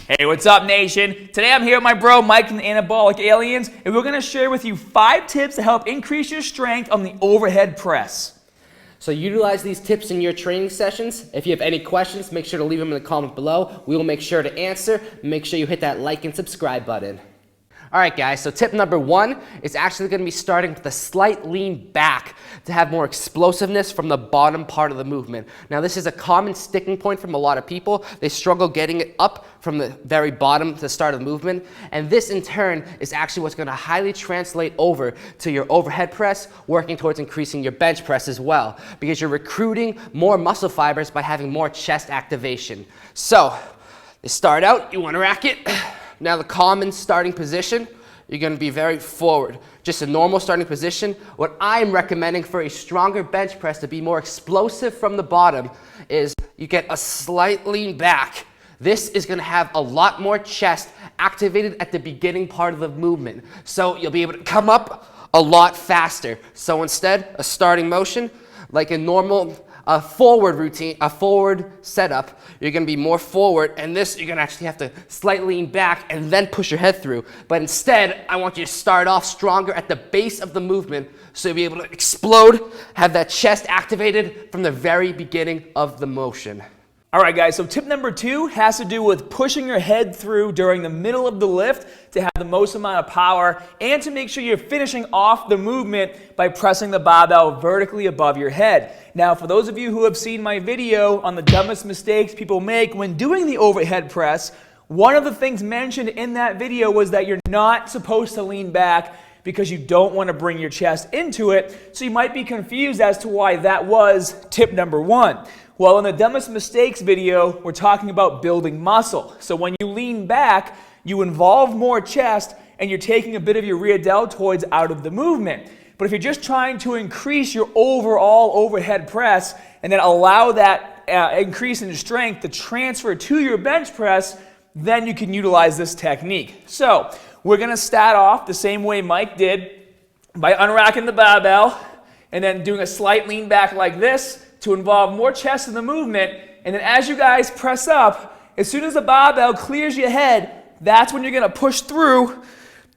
Hey, what's up, nation? Today I'm here with my bro Mike from the Anabolic Aliens, and we're going to share with you 5 tips to help increase your strength on the overhead press. So utilize these tips in your training sessions. If you have any questions, make sure to leave them in the comment below. We will make sure to answer. Make sure you hit that like and subscribe button. All right, guys, so tip number 1 is actually going to be starting with a slight lean back to have more explosiveness from the bottom part of the movement. Now, this is a common sticking point from a lot of people. They struggle getting it up from the very bottom to the start of the movement. And this, in turn, is actually what's going to highly translate over to your overhead press, working towards increasing your bench press as well, because you're recruiting more muscle fibers by having more chest activation. So, to start out, you want to rack it. Now the common starting position, you're going to be very forward. Just a normal starting position. What I'm recommending for a stronger bench press to be more explosive from the bottom is you get a slight lean back. This is going to have a lot more chest activated at the beginning part of the movement. So you'll be able to come up a lot faster. So instead, a starting motion, like a normal forward routine, a forward setup, you're going to be more forward, and this you're going to actually have to slightly lean back and then push your head through. But instead, I want you to start off stronger at the base of the movement so you'll be able to explode, have that chest activated from the very beginning of the motion. All right, guys, so tip number 2 has to do with pushing your head through during the middle of the lift to have the most amount of power and to make sure you're finishing off the movement by pressing the barbell vertically above your head. Now, for those of you who have seen my video on the dumbest mistakes people make when doing the overhead press, one of the things mentioned in that video was that you're not supposed to lean back because you don't want to bring your chest into it. So you might be confused as to why that was tip number 1. Well, in the dumbest mistakes video, we're talking about building muscle. So when you lean back, you involve more chest and you're taking a bit of your rear deltoids out of the movement. But if you're just trying to increase your overall overhead press and then allow that increase in strength to transfer to your bench press, then you can utilize this technique. So we're going to start off the same way Mike did by unracking the barbell and then doing a slight lean back like this to involve more chest in the movement. And then as you guys press up, as soon as the barbell clears your head, that's when you're going to push through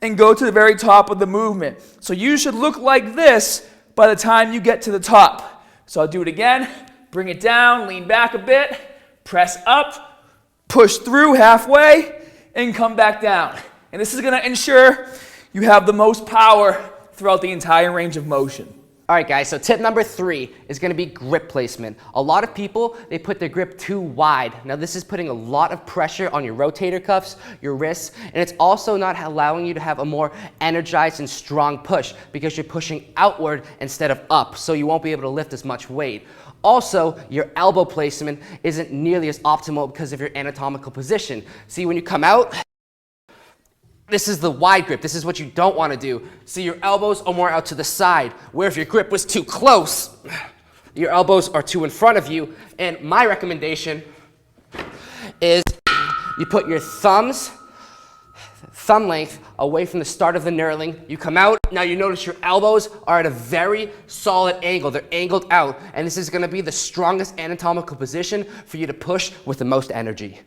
and go to the very top of the movement. So you should look like this by the time you get to the top. So I'll do it again. Bring it down, lean back a bit, press up, push through halfway, and come back down. And this is going to ensure you have the most power throughout the entire range of motion. All right, guys, so tip number 3 is going to be grip placement. A lot of people, they put their grip too wide. Now, this is putting a lot of pressure on your rotator cuffs, your wrists, and it's also not allowing you to have a more energized and strong push because you're pushing outward instead of up, so you won't be able to lift as much weight. Also, your elbow placement isn't nearly as optimal because of your anatomical position. See, when you come out, this is the wide grip. This is what you don't want to do. See, your elbows are more out to the side, where if your grip was too close, your elbows are too in front of you. And my recommendation is you put your thumb length away from the start of the knurling. You come out. Now you notice your elbows are at a very solid angle. They're angled out. And this is going to be the strongest anatomical position for you to push with the most energy.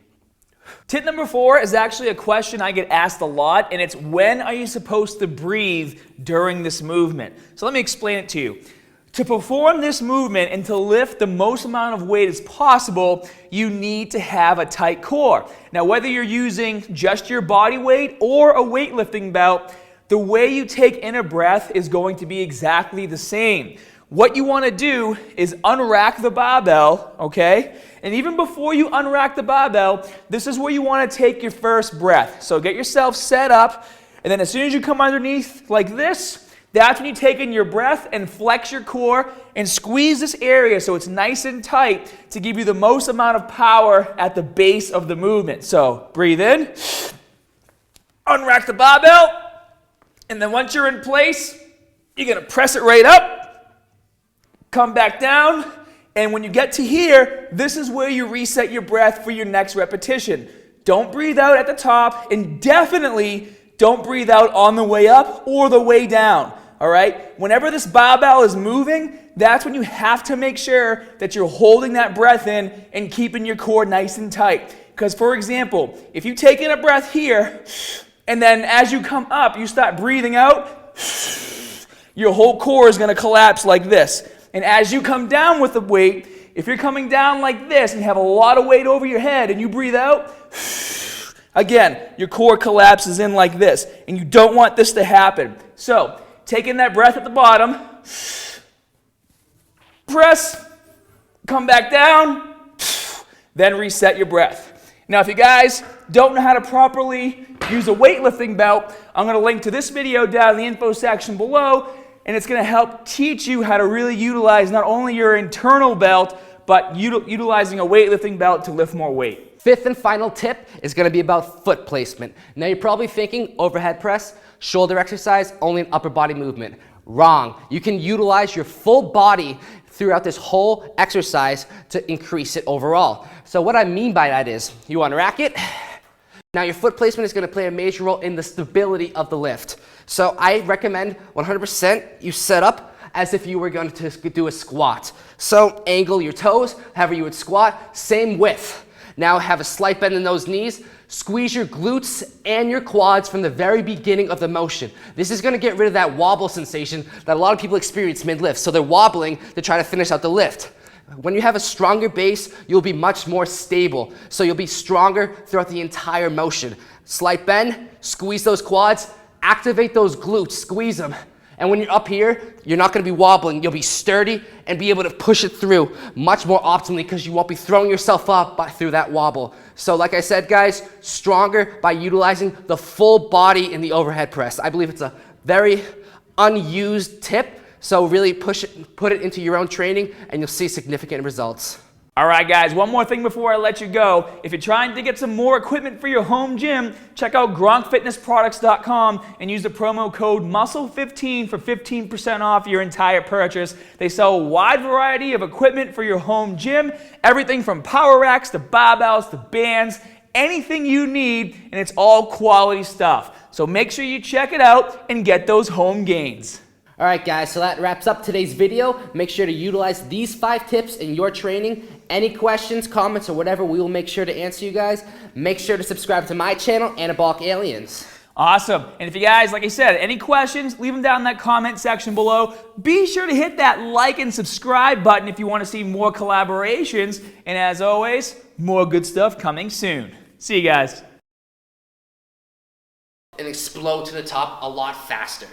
Tip number 4 is actually a question I get asked a lot, and it's when are you supposed to breathe during this movement? So let me explain it to you. To perform this movement and to lift the most amount of weight as possible, you need to have a tight core. Now, whether you're using just your body weight or a weightlifting belt, the way you take in a breath is going to be exactly the same. What you want to do is unrack the barbell, okay? And even before you unrack the barbell, this is where you want to take your first breath. So get yourself set up, and then as soon as you come underneath like this, that's when you take in your breath and flex your core and squeeze this area so it's nice and tight to give you the most amount of power at the base of the movement. So breathe in, unrack the barbell, and then once you're in place, you're going to press it right up. Come back down, and when you get to here, this is where you reset your breath for your next repetition. Don't breathe out at the top, and definitely don't breathe out on the way up or the way down, all right? Whenever this barbell is moving, that's when you have to make sure that you're holding that breath in and keeping your core nice and tight. Because for example, if you take in a breath here, and then as you come up, you start breathing out, your whole core is going to collapse like this. And as you come down with the weight, if you're coming down like this and you have a lot of weight over your head and you breathe out, again, your core collapses in like this. And you don't want this to happen. So, take in that breath at the bottom, press, come back down, then reset your breath. Now, if you guys don't know how to properly use a weightlifting belt, I'm going to link to this video down in the info section below, and it's going to help teach you how to really utilize not only your internal belt, but utilizing a weightlifting belt to lift more weight. Fifth and final tip is going to be about foot placement. Now you're probably thinking overhead press, shoulder exercise, only an upper body movement. Wrong. You can utilize your full body throughout this whole exercise to increase it overall. So what I mean by that is, you unrack it. Now your foot placement is going to play a major role in the stability of the lift. So I recommend 100% you set up as if you were going to do a squat. So angle your toes, however you would squat, same width. Now have a slight bend in those knees. Squeeze your glutes and your quads from the very beginning of the motion. This is going to get rid of that wobble sensation that a lot of people experience mid-lift. So they're wobbling to try to finish out the lift. When you have a stronger base, you'll be much more stable. So you'll be stronger throughout the entire motion. Slight bend, squeeze those quads, activate those glutes, squeeze them. And when you're up here, you're not going to be wobbling. You'll be sturdy and be able to push it through much more optimally because you won't be throwing yourself up through that wobble. So like I said, guys, stronger by utilizing the full body in the overhead press. I believe it's a very unused tip. So really put it into your own training and you'll see significant results. All right, guys, one more thing before I let you go. If you're trying to get some more equipment for your home gym, check out GronkFitnessProducts.com and use the promo code MUSCLE15 for 15% off your entire purchase. They sell a wide variety of equipment for your home gym, everything from power racks to barbells to bands, anything you need, and it's all quality stuff. So make sure you check it out and get those home gains. All right, guys, so that wraps up today's video. Make sure to utilize these 5 tips in your training. Any questions, comments, or whatever, we will make sure to answer you guys. Make sure to subscribe to my channel, Anabolic Aliens. Awesome. And if you guys, like I said, any questions, leave them down in that comment section below. Be sure to hit that like and subscribe button if you want to see more collaborations. And as always, more good stuff coming soon. See you guys. And explode to the top a lot faster.